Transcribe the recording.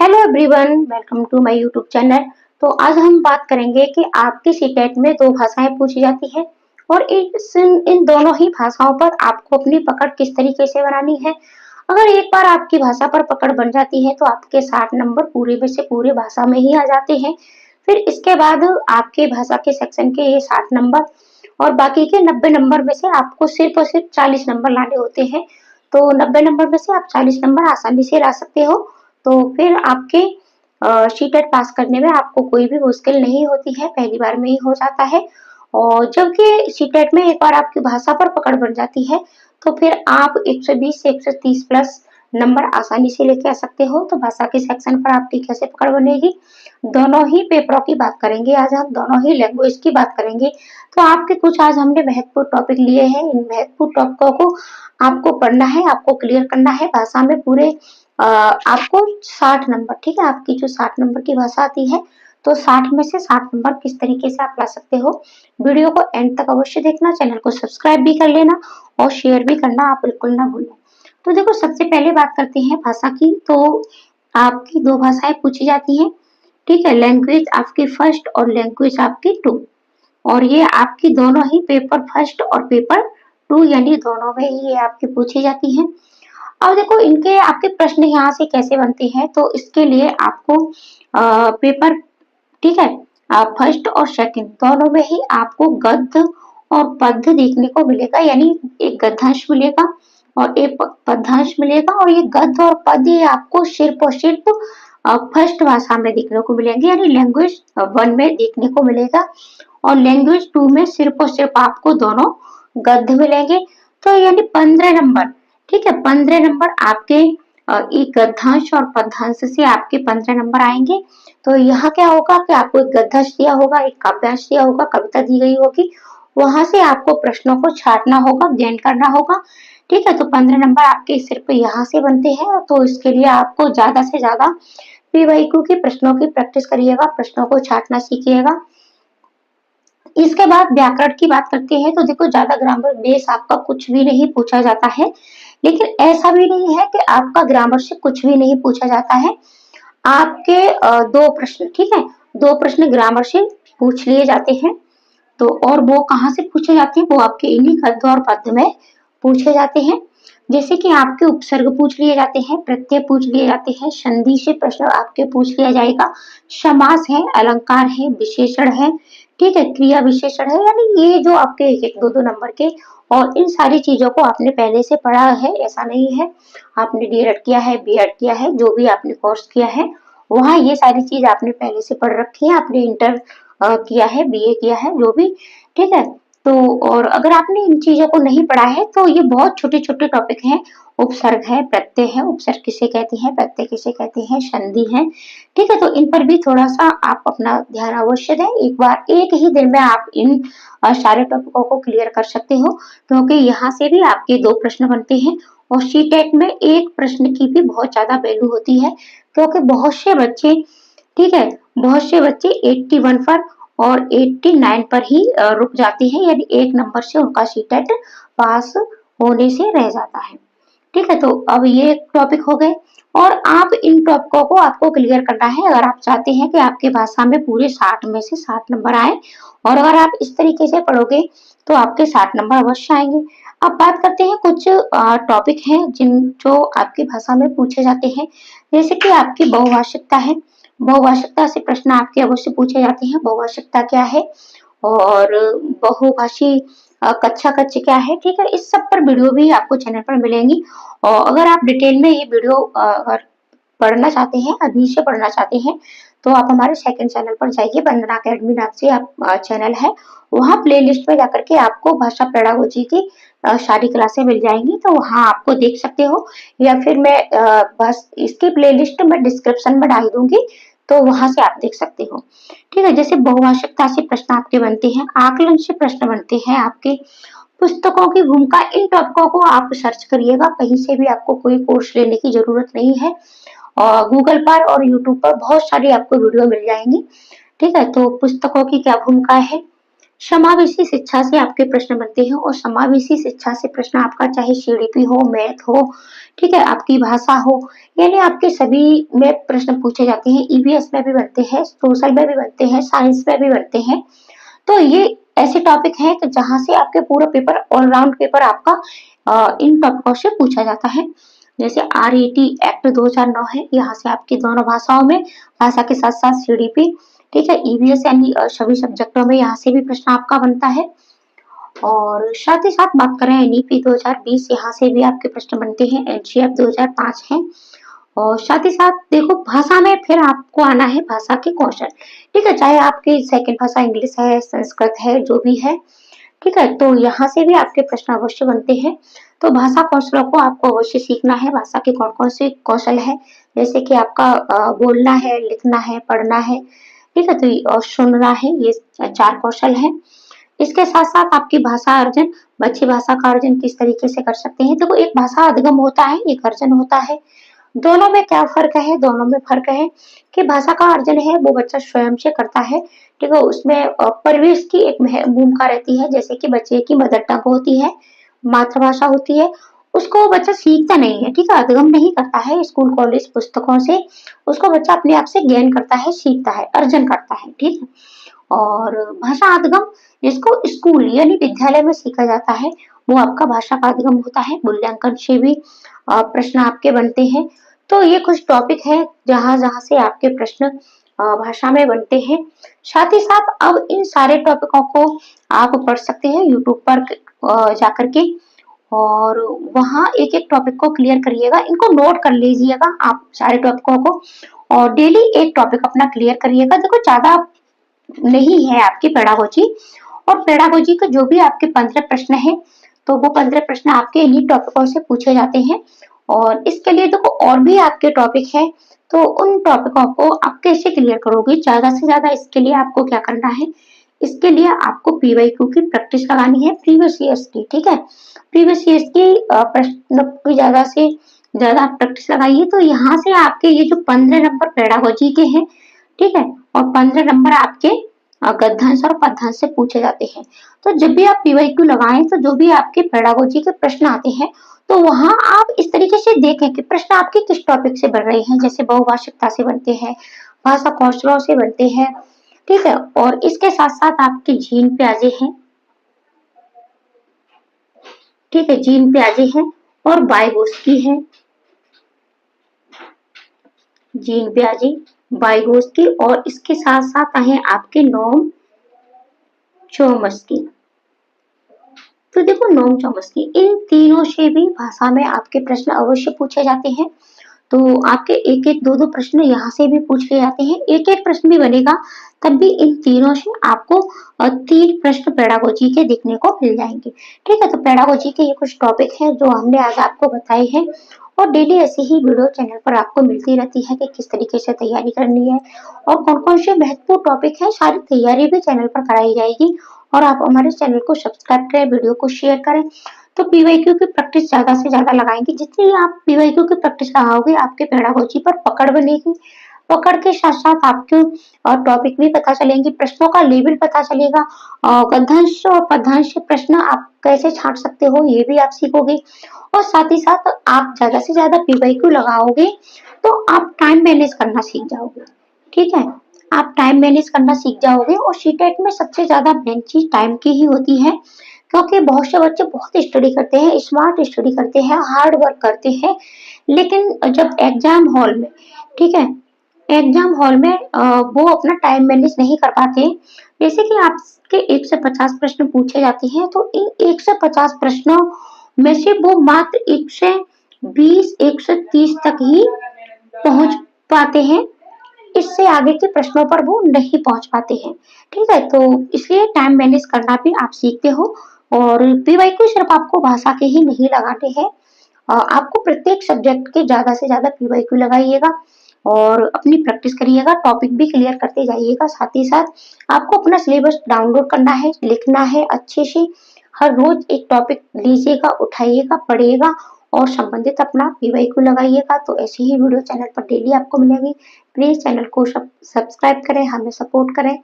Hello everyone, welcome to my YouTube channel. तो आज हम बात करेंगे कि आपकी सीटेट में दो भाषाएं पूछी जाती है और इन दोनों ही भाषाओं पर आपको अपनी पकड़ किस तरीके से बनानी है। अगर एक बार आपकी भाषा पर पकड़ बन जाती है तो आपके 60 नंबर पूरे में से पूरे भाषा में ही आ जाते हैं। फिर इसके बाद आपके भाषा के सेक्शन के ये 60 नंबर और बाकी के 90 नंबर में से आपको सिर्फ और सिर्फ 40 नंबर लाने होते हैं। तो 90 नंबर में से आप 40 नंबर आसानी से ला सकते हो। तो फिर आपके सीटेट पास करने में आपको कोई भी मुश्किल नहीं होती है, पहली बार में ही हो जाता है। और जबकि सीटेट में एक बार आपकी भाषा पर पकड़ बन जाती है तो फिर आप 120 से 130 प्लस नंबर आसानी से लेके आ सकते हो। तो भाषा के सेक्शन पर आपकी कैसे पकड़ बनेगी, दोनों ही पेपरों की बात करेंगे आज हम, दोनों ही लैंग्वेज की बात करेंगे। तो आपके कुछ आज हमने महत्वपूर्ण टॉपिक लिए हैं, इन महत्वपूर्ण टॉपिकों को आपको पढ़ना है, आपको क्लियर करना है। भाषा में पूरे आपको 60 नंबर, ठीक है, आपकी जो 60 नंबर की भाषा आती है तो 60 में से 60 नंबर किस तरीके से आप ला सकते हो। वीडियो को एंड तक अवश्य देखना, चैनल को सब्सक्राइब भी कर लेना और शेयर भी करना आप बिल्कुल ना भूलें। तो देखो, सबसे पहले बात करते हैं भाषा की। तो आपकी दो भाषाएं पूछी जाती हैं, ठीक है, लैंग्वेज आपकी फर्स्ट और लैंग्वेज आपकी टू। और ये आपकी दोनों ही पेपर फर्स्ट और पेपर टू यानी दोनों में ही ये आपकी पूछी जाती है। अब देखो, इनके आपके प्रश्न यहाँ से कैसे बनते हैं। तो इसके लिए आपको पेपर, ठीक है, फर्स्ट और सेकंड दोनों में ही आपको गद्य और पद्य देखने को मिलेगा, यानी एक गद्यांश मिलेगा और एक पद्यांश मिलेगा। और ये गद्य और पद्य आपको सिर्फ और सिर्फ फर्स्ट भाषा में देखने को मिलेंगे, यानी लैंग्वेज 1 में देखने को मिलेगा। और लैंग्वेज 2 में सिर्फ और सिर्फ आपको दोनों गद्य मिलेंगे। तो यानी 15 नंबर, ठीक है, 15 नंबर आपके एक गद्यांश और पद्यांश से आपके 15 नंबर आएंगे। तो यहाँ क्या होगा कि आपको एक गद्यांश दिया होगा, एक काव्यांश दिया होगा, कविता दी गई होगी, वहां से आपको प्रश्नों को छांटना होगा, गेन करना होगा, ठीक है। तो 15 नंबर आपके सिर्फ यहाँ से बनते हैं। तो इसके लिए आपको ज्यादा से ज्यादा पीवाईक्यू के प्रश्नों की प्रैक्टिस करिएगा, प्रश्नों को छांटना सीखिएगा। इसके बाद व्याकरण की बात करते हैं। तो देखो, ज्यादा ग्रामर बेस आपका कुछ भी नहीं पूछा जाता है, लेकिन ऐसा भी नहीं है कि आपका ग्रामर से कुछ भी नहीं पूछा जाता है। आपके दो प्रश्न, ठीक है, दो प्रश्न ग्रामर से पूछ लिए जाते हैं। तो और वो कहाँ से पूछे जाते हैं, वो आपके इन्हीं गद्य और पद्य में पूछे जाते हैं। जैसे कि आपके उपसर्ग पूछ लिए जाते हैं, प्रत्यय पूछ लिए जाते हैं, संधि से प्रश्न आपके पूछ लिया जाएगा, समास है, अलंकार है, विशेषण है, ठीक है, क्रिया विशेषण है, यानी ये जो आपके एक एक दो दो नंबर के। और इन सारी चीजों को आपने पहले से पढ़ा है, ऐसा नहीं है। आपने डीएड किया है, बीएड किया है, जो भी आपने कोर्स किया है वहाँ ये सारी चीज आपने पहले से पढ़ रखी है। आपने इंटर किया है, बीए किया है, जो भी, ठीक है। तो और अगर आपने इन चीजों को नहीं पढ़ा है तो ये बहुत छोटे छोटे टॉपिक हैं। उपसर्ग है, प्रत्यय है, उपसर्ग किसे कहते हैं, प्रत्यय किसे कहते हैं, संधि है, ठीक है। तो इन पर भी थोड़ा सा आप अपना ध्यान अवश्य दें। एक बार एक ही दिन में आप इन सारे टॉपिकों को क्लियर कर सकते हो, क्योंकि यहाँ से भी आपके दो प्रश्न बनते हैं। और सीटेट में एक प्रश्न की भी बहुत ज्यादा वैल्यू होती है, क्योंकि बहुत से बच्चे, ठीक है, बहुत से बच्चे 81 पर और 89 पर ही रुक जाते हैं, यानी एक नंबर से उनका सीटेट पास होने से रह जाता है, ठीक है। तो अब ये टॉपिक हो गए और आप इन टॉपिकों को आपको क्लियर करना है अगर आप चाहते हैं कि आपके भाषा में पूरे 60 में से 60 नंबर आए। और अगर आप इस तरीके से पढ़ोगे तो आपके 60 नंबर अवश्य आएंगे। अब बात करते हैं कुछ टॉपिक हैं जो आपकी भाषा में पूछे जाते हैं। जैसे कि आपकी बहुभाषिकता है, बहुभाषिकता से प्रश्न आपके अवश्य पूछे जाते हैं। बहुभाषिकता क्या है और बहुभाषी कक्षा कच्छ क्या है, ठीक है, इस सब पर वीडियो भी आपको चैनल पर मिलेंगी। और अगर आप डिटेल में ये वीडियो अगर पढ़ना चाहते हैं, अभी से पढ़ना चाहते हैं, तो आप हमारे सेकंड चैनल पर जाइए, वंदना अकेडमी नाम से आप चैनल है, वहाँ प्लेलिस्ट में जाकर के आपको भाषा पेडागोजी की सारी क्लासें मिल जाएंगी, तो वहाँ आपको देख सकते हो। या फिर मैं बस इसकी प्लेलिस्ट मैं डिस्क्रिप्शन में डाल दूंगी, तो वहां से आप देख सकते हो, ठीक है। जैसे बहुभाषिकता से प्रश्न आपके बनते हैं, आकलन से प्रश्न बनते हैं आपके, पुस्तकों की भूमिका, इन टॉपिकों को आप सर्च करिएगा, कहीं से भी आपको कोई कोर्स लेने की जरूरत नहीं है। और गूगल पर और यूट्यूब पर बहुत सारी आपको वीडियो मिल जाएंगी, ठीक है। तो पुस्तकों की क्या भूमिका है, समावेशी शिक्षा से आपके प्रश्न बनते हैं। और समावेशी शिक्षा से प्रश्न आपका चाहे सीडीपी हो, मैथ हो, ठीक है, आपकी भाषा हो, यानी आपके सभी में प्रश्न पूछे जाते हैं। ईवीएस में भी बनते हैं, सोशल में भी बनते हैं, साइंस में भी बनते हैं। तो ये ऐसे टॉपिक हैं कि जहाँ से आपके पूरा पेपर ऑलराउंड पेपर आपका इन टॉपिकों से पूछा जाता है। जैसे आरईटी एक्ट 2009 है, यहाँ से आपकी दोनों भाषाओं में, भाषा के साथ साथ सीडीपी, ठीक है, ईवीएस यानी सभी सब्जेक्टों में यहाँ से भी प्रश्न आपका बनता है। और साथ ही साथ बात करें एनईपी 2020, यहाँ से भी आपके प्रश्न बनते हैं। एनसीईआरटी 2005 है। और साथ ही साथ देखो भाषा में फिर आपको आना है भाषा के कौशल, ठीक है, चाहे आपकी सेकंड भाषा इंग्लिश है, संस्कृत है, जो भी है, ठीक है, तो यहाँ से भी आपके प्रश्न अवश्य बनते हैं। तो भाषा कौशलों को आपको अवश्य सीखना है। भाषा के कौन कौन से कौशल है, जैसे कि आपका बोलना है, लिखना है, पढ़ना है, ठीक है, तो और सुनना है, ये 4 कौशल है। इसके साथ साथ आपकी भाषा अर्जन, बच्चे भाषा का अर्जन किस तरीके से कर सकते हैं। देखो एक भाषा अधिगम होता है, एक अर्जन होता है। दोनों में क्या फर्क है? दोनों में फर्क है कि भाषा का अर्जन है वो बच्चा स्वयं से करता है, ठीक है, उसमें परिवेश की एक भूमिका रहती है। जैसे कि बच्चे की मदर टंग होती है, मातृभाषा होती है, उसको बच्चा सीखता नहीं है, ठीक है, अधिगम नहीं करता है स्कूल कॉलेज पुस्तकों से, उसको बच्चा अपने आप से गेन करता है, सीखता है, अर्जन करता है, ठीक है। और भाषा अधिगम जिसको स्कूल यानी विद्यालय में सीखा जाता है, वो आपका भाषा का अधिगम होता है। मूल्यांकन से भी प्रश्न आपके बनते हैं। तो ये कुछ टॉपिक है जहाँ जहाँ से आपके प्रश्न भाषा में बनते हैं। साथ ही साथ अब इन सारे टॉपिकों को आप पढ़ सकते हैं यूट्यूब पर जाकर के, और वहाँ एक एक टॉपिक को क्लियर करिएगा, इनको नोट कर लीजिएगा आप सारे टॉपिकों को, और डेली एक टॉपिक अपना क्लियर करिएगा। देखो ज्यादा नहीं है आपकी पेडागोजी, और पेडागोजी के जो भी आपके 15 प्रश्न हैं, तो वो 15 प्रश्न आपके इन्हीं टॉपिकों से पूछे जाते हैं। और इसके लिए देखो और भी आपके टॉपिक है, तो उन टॉपिकों को आप कैसे क्लियर करोगे ज्यादा से ज्यादा, इसके लिए आपको क्या करना है, इसके लिए आपको पीवाईक्यू की प्रैक्टिस लगानी है, प्रीवियस ईयर्स की, ठीक है, प्रीवियस ईयर्स की प्रश्न की ज्यादा से ज्यादा प्रैक्टिस लगाइए। तो यहाँ से आपके ये जो 15 नंबर पेडागोजी के हैं, ठीक है, और 15 नंबर आपके गद्यांश और पद्यांश से पूछे जाते हैं। तो जब भी आप पीवाईक्यू लगाएं, तो जो भी आपके पेडागोजी के प्रश्न आते हैं, तो वहां आप इस तरीके से देखें कि प्रश्न आपके किस टॉपिक से बन रहे हैं। जैसे बहुभाषिकता से बनते हैं, भाषा कौशलों से बनते हैं, ठीक है, और इसके साथ साथ आपके जीन प्याजे हैं, ठीक है, जीन प्याजे हैं, और बाइगोस्की है, जीन प्याजे, बाइगोस्की, और इसके साथ साथ आए आपके नोम चोम्स्की। तो देखो नोम चोम्स्की, इन तीनों से भी भाषा में आपके प्रश्न अवश्य पूछे जाते हैं। तो आपके एक एक दो दो प्रश्न यहाँ से भी पूछ लिए जाते हैं, एक एक प्रश्न भी बनेगा, तब भी इन तीनों से आपको 3 प्रश्न पेडागोजी के देखने को मिल जाएंगे, ठीक है। तो पेडागोजी के ये कुछ टॉपिक हैं जो हमने आज आपको बताए हैं, और डेली ऐसी ही वीडियो चैनल पर आपको मिलती रहती है कि किस तरीके से तैयारी करनी है, और कौन कौन से महत्वपूर्ण टॉपिक है, सारी तैयारी भी चैनल पर कराई जाएगी। और आप हमारे चैनल को सब्सक्राइब करें, वीडियो को शेयर करें, तो पीवाईक्यू की प्रैक्टिस ज्यादा से ज्यादा लगाएंगे। जितनी आप पीवाईक्यू की प्रैक्टिस लगाओगे, आपके पेडागोजी पर पकड़ बनेगी, पकड़ के साथ साथ आपके टॉपिक भी पता चलेंगे, प्रश्नों का लेवल पता चलेगा, गद्यांश और पद्यांश प्रश्न आप कैसे छांट सकते हो ये भी आप सीखोगे। और साथ ही साथ आप ज्यादा से ज्यादा पीवाईक्यू लगाओगे, तो आप टाइम मैनेज करना सीख जाओगे, ठीक है, आप टाइम मैनेज करना सीख जाओगे। और सीटेट में सबसे ज्यादा मेन चीज टाइम की ही होती है, क्योंकि बहुत से बच्चे बहुत स्टडी करते हैं, स्मार्ट स्टडी करते हैं, हार्ड वर्क करते हैं, लेकिन जब एग्जाम हॉल में, ठीक है, एग्जाम हॉल में वो अपना टाइम मैनेज नहीं कर पाते। जैसे कि आपके 1 से 50 प्रश्न पूछे जाते हैं, तो इन 1 से 50 प्रश्नों में से वो मात्र 1 से 20, 1 से 30 तक ही पहुंच पाते हैं, इससे आगे के प्रश्नों पर वो नहीं पहुंच पाते हैं, ठीक है। तो इसलिए टाइम मैनेज करना भी आप सीखते हो। और पीवाईक्यू सिर्फ आपको भाषा के ही नहीं लगाने हैं, आपको प्रत्येक सब्जेक्ट के ज्यादा से ज्यादा पीवाईक्यू लगाइएगा, और अपनी प्रैक्टिस करिएगा, टॉपिक भी क्लियर करते जाइएगा। साथ ही साथ आपको अपना सिलेबस डाउनलोड करना है, लिखना है अच्छे से, हर रोज एक टॉपिक लीजिएगा, उठाइएगा, पढ़िएगा, और संबंधित अपना पीवाईक्यू लगाइएगा। तो ऐसी ही वीडियो चैनल पर डेली आपको मिलेगी। प्लीज चैनल को सब्सक्राइब करें, हमें सपोर्ट करें।